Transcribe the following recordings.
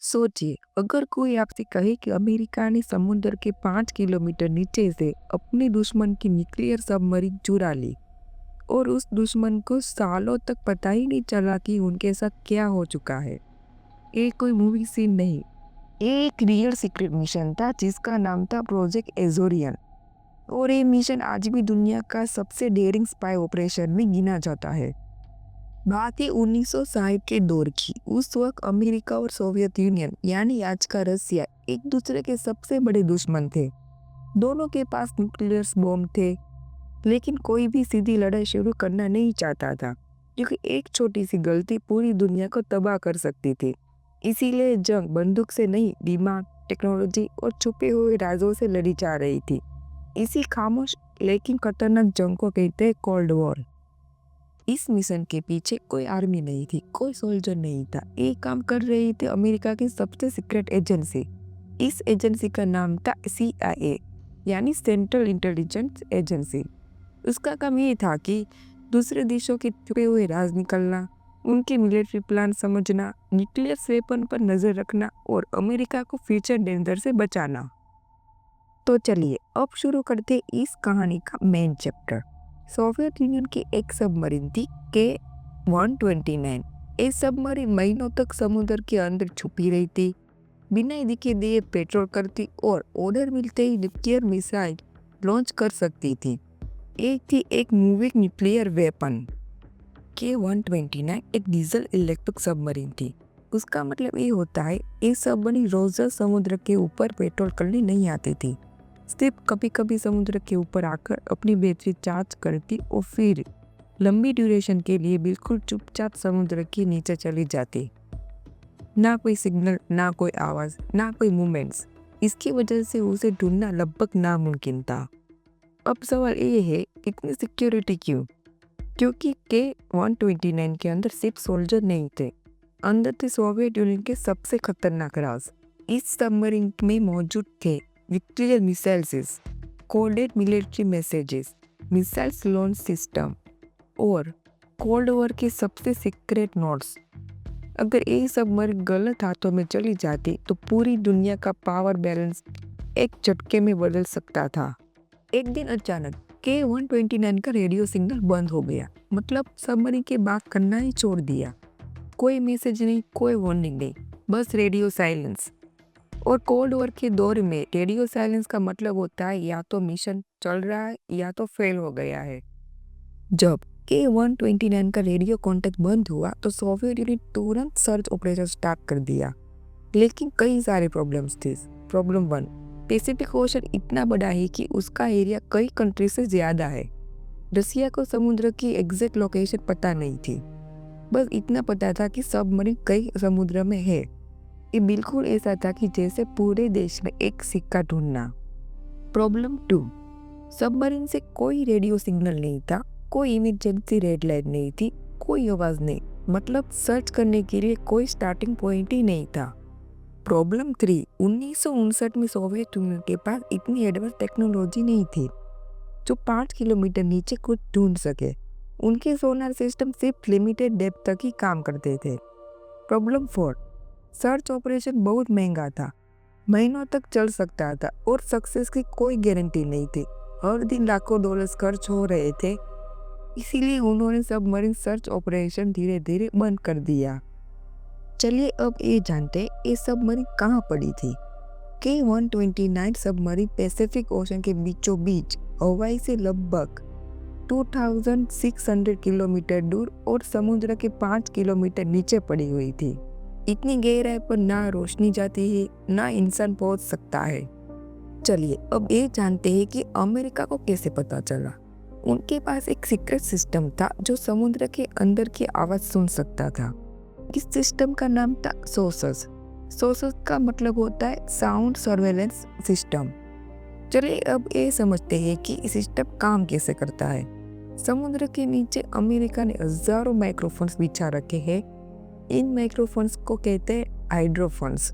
सोचिए, अगर कोई आपसे कहे कि अमेरिका ने समुद्र के 5 किलोमीटर नीचे से अपने दुश्मन की न्यूक्लियर सबमरीन चुरा ली और उस दुश्मन को सालों तक पता ही नहीं चला कि उनके साथ क्या हो चुका है। ये कोई मूवी सीन नहीं, ये एक रियल सीक्रेट मिशन था जिसका नाम था प्रोजेक्ट एज़ोरियन। और ये मिशन आज भी दुनिया का सबसे डेयरिंग स्पाई ऑपरेशन में गिना जाता है। बात है 1960 के दौर की। उस वक्त अमेरिका और सोवियत यूनियन यानी आज का रसिया एक दूसरे के सबसे बड़े दुश्मन थे। दोनों के पास न्यूक्लियर बॉम्ब थे, लेकिन कोई भी सीधी लड़ाई शुरू करना नहीं चाहता था, क्योंकि एक छोटी सी गलती पूरी दुनिया को तबाह कर सकती थी। इसीलिए जंग बंदूक से नहीं, दिमाग, टेक्नोलॉजी और छुपे हुए राजों से लड़ी जा रही थी। इसी खामोश लेकिन खतरनाक जंग को कहते हैं कोल्ड वॉर। इस मिशन के पीछे कोई आर्मी नहीं थी, कोई सोल्जर नहीं था। ये काम कर रही थी अमेरिका की सबसे सीक्रेट एजेंसी। इस एजेंसी का नाम था CIA यानी सेंट्रल इंटेलिजेंस एजेंसी। उसका काम ये था कि दूसरे देशों के छुपे हुए राज निकलना, उनके मिलिट्री प्लान समझना, न्यूक्लियर वेपन पर नजर रखना और अमेरिका को फ्यूचर डेंजर से बचाना। तो चलिए अब शुरू करते इस कहानी का मेन चैप्टर। सोवियत यूनियन की एक सबमरीन थी K-129। ये सबमरीन महीनों तक समुद्र के अंदर छुपी रही थी, बिना दिखे दिए पेट्रोल करती और ऑर्डर मिलते ही न्यूक्लियर मिसाइल लॉन्च कर सकती थी। एक थी एक मूविंग न्यूक्लियर वेपन। K-129 एक डीजल इलेक्ट्रिक सबमरीन थी। उसका मतलब ये होता है ये सबमरीन रोज समुद्र के ऊपर पेट्रोल करने नहीं आती थी, सिर्फ कभी कभी समुद्र के ऊपर आकर अपनी बैटरी चार्ज करती और फिर लंबी ड्यूरेशन के लिए बिल्कुल चुपचाप समुद्र के नीचे चली जाती। ना कोई सिग्नल, ना कोई आवाज़, ना कोई मूवमेंट्स। इसकी वजह से उसे ढूंढना लगभग नामुमकिन था। अब सवाल ये है, इतनी सिक्योरिटी क्यों? क्योंकि K-129 के अंदर सिर्फ सोल्जर नहीं थे, अंदर थे सोवियत यूनियन के सबसे खतरनाक राज। इस सबमरीन में मौजूद थे nuclear missiles, coded military messages, missiles launch system और कोल्ड वॉर के सबसे सीक्रेट नोट्स। अगर ये सबमरीन गलत हाथों में चली जाती तो पूरी दुनिया का पावर बैलेंस एक झटके में बदल सकता था। एक दिन अचानक K-129 का रेडियो सिग्नल बंद हो गया, मतलब सबमरीन के बात करना ही छोड़ दिया। कोई मैसेज नहीं, कोई वार्निंग नहीं, बस रेडियो साइलेंस। और कोल्ड वॉर के दौर में रेडियो साइलेंस का मतलब होता है या तो मिशन चल रहा है या तो फेल हो गया है। जब K-129 का रेडियो कांटेक्ट बंद हुआ तो सोवियत यूनियन तुरंत सर्च ऑपरेशन स्टार्ट कर दिया, लेकिन कई सारे प्रॉब्लम्स थे। प्रॉब्लम 1, पैसिफिक ओशन इतना बड़ा है कि उसका एरिया कई कंट्री से ज़्यादा है। रसिया को समुद्र की एग्जैक्ट लोकेशन पता नहीं थी, बस इतना पता था कि सबमरीन कई समुद्र में है। ये बिल्कुल ऐसा था कि जैसे पूरे देश में एक सिक्का ढूंढना। प्रॉब्लम 2, सबमरीन से कोई रेडियो सिग्नल नहीं था, कोई इमरजेंसी रेड लाइट नहीं थी, कोई आवाज़ नहीं, मतलब सर्च करने के लिए कोई स्टार्टिंग पॉइंट ही नहीं था। प्रॉब्लम 3, 1959 में सोवियत यूनियन के पास इतनी एडवांस टेक्नोलॉजी नहीं थी जो 5 किलोमीटर नीचे कुछ ढूंढ सके। उनके सोनार सिस्टम सिर्फ लिमिटेड डेप्थ तक ही काम करते थे। प्रॉब्लम 4, सर्च ऑपरेशन बहुत महंगा था, महीनों तक चल सकता था और सक्सेस की कोई गारंटी नहीं थी। हर दिन लाखों डॉलर्स खर्च हो रहे थे, इसीलिए उन्होंने सबमरीन सर्च ऑपरेशन धीरे धीरे बंद कर दिया। चलिए अब ये जानते हैं ये सबमरीन कहाँ पड़ी थी। K-129 सबमरीन पैसिफिक ओशन के बीचों बीच हवाई से लगभग 2600 किलोमीटर दूर और समुद्र के 5 किलोमीटर नीचे पड़ी हुई थी। इतनी गहराई पर ना रोशनी जाती है, ना इंसान पहुंच सकता है। चलिए अब ये जानते हैं कि अमेरिका को कैसे पता चला। उनके पास एक सीक्रेट सिस्टम था जो समुद्र के अंदर की आवाज़ सुन सकता था। इस सिस्टम का नाम था सोसस। सोसस का मतलब होता है साउंड सर्वेलेंस सिस्टम। चलिए अब ये समझते हैं कि ये सिस्टम काम कैसे करता है। समुद्र के नीचे अमेरिका ने हजारों माइक्रोफोन्स बिछा रखे हैं। इन माइक्रोफोन्स को कहते हैं हाइड्रोफोन्स।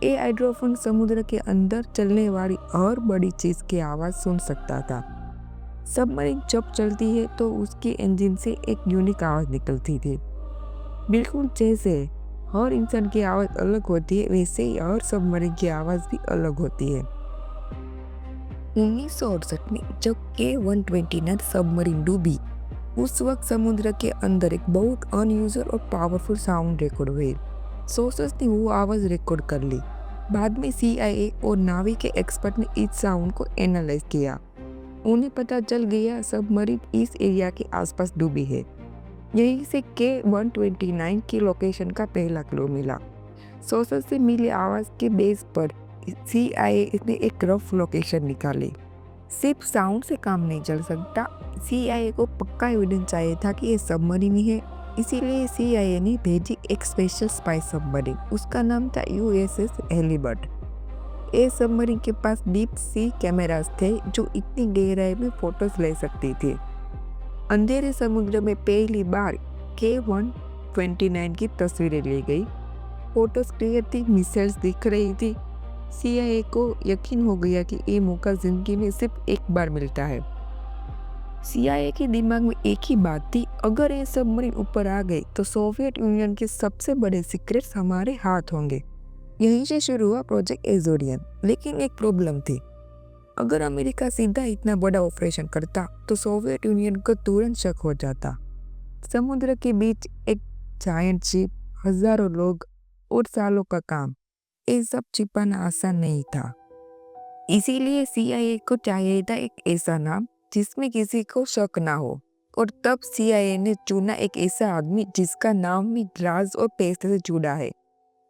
ये हाइड्रोफोन समुद्र के अंदर चलने वाली हर बड़ी चीज की आवाज सुन सकता था। सबमरीन जब चलती है तो उसके इंजन से एक यूनिक आवाज निकलती थी, बिल्कुल जैसे हर इंसान की आवाज़ अलग होती है, वैसे ही हर सबमरीन की आवाज़ भी अलग होती है। 1968 में जब K-129 सबमरीन डूबी, उस वक्त समुद्र के अंदर एक बहुत अनयूजुअल और पावरफुल साउंड रिकॉर्ड हुई। सोर्सेस ने वो आवाज़ रिकॉर्ड कर ली। बाद में CIA और नावी के एक्सपर्ट ने इस साउंड को एनालाइज किया। उन्हें पता चल गया सबमरीन इस एरिया के आसपास डूबी है। यहीं से K-129 की लोकेशन का पहला क्लू मिला। सोर्सेस से मिली आवाज़ के बेस पर CIA ने एक रफ लोकेशन निकाली। सिर्फ साउंड से काम नहीं चल सकता, CIA को पक्का एविडेंस चाहिए था कि ये सबमरीन ही है। इसीलिए CIA ने भेजी एक स्पेशल स्पाई सबमरीन। उसका नाम था USS हेलीबर्ट। ये सबमरीन के पास डीप सी कैमरास थे जो इतनी गहराई में फोटोज ले सकती थी। अंधेरे समुद्र में पहली बार K-129 की तस्वीरें ली गई। फोटोज क्लियर थी, मिसाइल्स दिख रही थी। CIA को यकीन हो गया कि ये मौका जिंदगी में सिर्फ एक बार मिलता है। CIA के दिमाग में एक ही बात थी, अगर ये सबमरीन ऊपर आ गई तो सोवियत यूनियन के सबसे बड़े सीक्रेट्स हमारे हाथ होंगे। यहीं से शुरू हुआ प्रोजेक्ट एजोरियन। लेकिन एक प्रॉब्लम थी, अगर अमेरिका सीधा इतना बड़ा ऑपरेशन करता तो सोवियत यूनियन को तुरंत शक हो जाता। समुद्र के बीच एक जायंट शिप, हजारों लोग और सालों का काम, ये सब छिपाना आसान नहीं था। इसीलिए CIA को चाहिए था एक ऐसा नाम जिसमें किसी को शक ना हो। और तब CIA ने चुना एक ऐसा आदमी जिसका नाम भी राज और पैसे से जुड़ा है।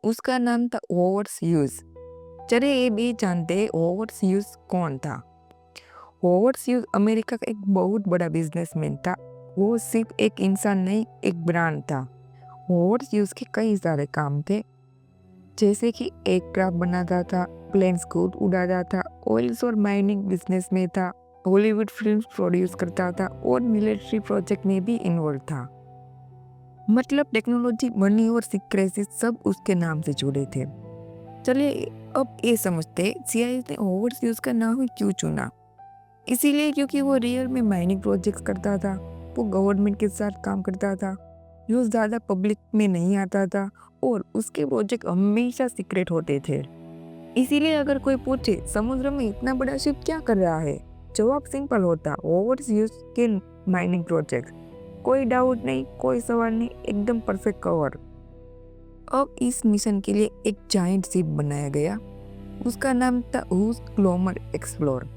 उसका नाम था होवर्ड ह्यूज। चलिए ये भी जानते हैं होवर्ड ह्यूज कौन था। होवर्ड ह्यूज अमेरिका का एक बहुत बड़ा बिजनेसमैन था। वो सिर्फ एक इंसान नहीं, एक ब्रांड था। होवर्ड ह्यूज के कई सारे काम थे, जैसे कि एयरक्राफ्ट बनाता था, प्लेन्स को उड़ाता था, ऑयल्स और माइनिंग बिजनेस में था, हॉलीवुड फिल्म्स प्रोड्यूस करता था और मिलिट्री प्रोजेक्ट में भी इन्वॉल्व था। मतलब टेक्नोलॉजी, मनी और सीक्रेसी सब उसके नाम से जुड़े थे। चलिए अब ये समझते CIA ने होवर्ड ह्यूज का नाम क्यों चुना। इसीलिए क्योंकि वो रियल में माइनिंग प्रोजेक्ट्स करता था, वो गवर्नमेंट के साथ काम करता था, जो ज़्यादा पब्लिक में नहीं आता था और उसके प्रोजेक्ट हमेशा सीक्रेट होते थे। इसीलिए अगर कोई पूछे समुद्र में इतना बड़ा शिप क्या कर रहा है, जवाब सिंपल होता, होवर्ड ह्यूज के माइनिंग प्रोजेक्ट। कोई डाउट नहीं, कोई सवाल नहीं, एकदम परफेक्ट कवर। अब इस मिशन के लिए एक जायंट शिप बनाया गया। उसका नाम था ह्यूज ग्लोमर एक्सप्लोर।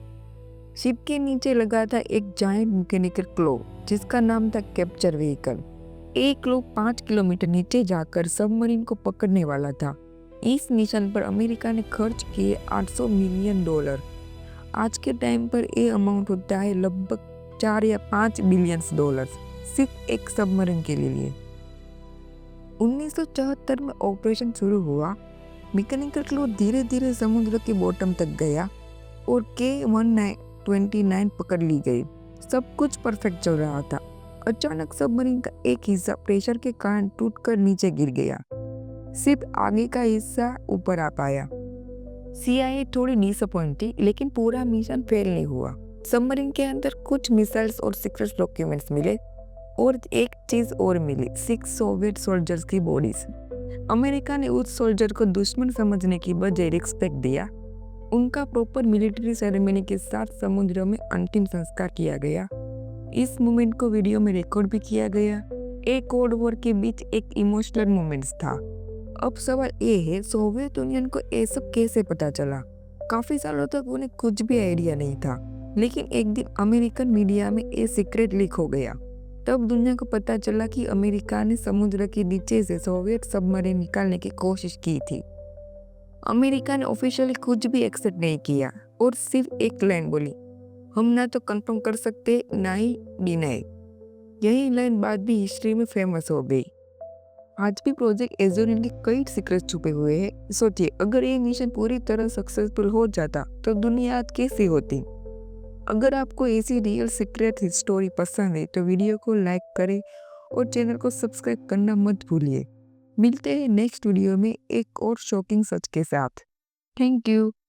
शिप के नीचे लगा था एक जायंट मैकेनिकल क्लो जिसका नाम था कैप्चर व्हीकल। एक क्लो 5 किलोमीटर नीचे जाकर सबमरीन को पकड़ने वाला था। इस मिशन पर अमेरिका ने खर्च किए $800 मिलियन। आज के टाइम पर ये अमाउंट होता है लगभग 4 या 5 बिलियन डॉलर सिर्फ एक सबमरीन के लिए। 1974 में ऑपरेशन शुरू हुआ। मैकेनिकल क्लो धीरे धीरे समुद्र के बॉटम तक गया और K-129 पकड़ ली गई। सब कुछ परफेक्ट चल रहा था। अचानक सबमरीन का एक हिस्सा प्रेशर के कारण टूटकर नीचे गिर गया। सिर्फ आगे का हिस्सा ऊपर आ पाया। CIA थोड़ी डिसअपॉइंट थी, लेकिन पूरा मिशन फेल नहीं हुआ। सबमरीन के अंदर कुछ मिसाइल्स और सीक्रेट डॉक्यूमेंट्स मिले और एक चीज और मिली, 6 सोवियत सोल्जर्स की बॉडीज। अमेरिका ने उस सोल्जर को दुश्मन समझने की बजाय रिस्पेक्ट दिया। उनका प्रॉपर मिलिट्री सेरेमनी के साथ समुद्र में अंतिम संस्कार किया गया। इस मोमेंट को वीडियो में रिकॉर्ड भी किया गया। एक कोल्ड वॉर के बीच एक इमोशनल मोमेंट्स था। अब सवाल ये है, सोवियत यूनियन को ये सब कैसे पता चला। काफी सालों तक उन्हें कुछ भी आइडिया नहीं था, लेकिन एक दिन अमेरिकन मीडिया में ये सीक्रेट लीक हो गया। तब दुनिया को पता चला कि अमेरिका ने समुद्र के नीचे से सोवियत सबमरीन निकालने की कोशिश की थी। अमेरिका ने ऑफिशियली कुछ भी एक्सेप्ट नहीं किया और सिर्फ एक लाइन बोली, हम ना तो कंफर्म कर सकते ना ही डिनाई। यही लाइन बाद भी हिस्ट्री में फेमस हो गई। आज भी प्रोजेक्ट एजोरियन के कई सीक्रेट छुपे हुए हैं। सोचिए, अगर ये मिशन पूरी तरह सक्सेसफुल हो जाता तो दुनिया आज कैसी होती। अगर आपको ऐसी रियल सीक्रेट स्टोरी पसंद है तो वीडियो को लाइक करें और चैनल को सब्सक्राइब करना मत भूलिए। मिलते हैं नेक्स्ट वीडियो में एक और शॉकिंग सच के साथ। Thank you.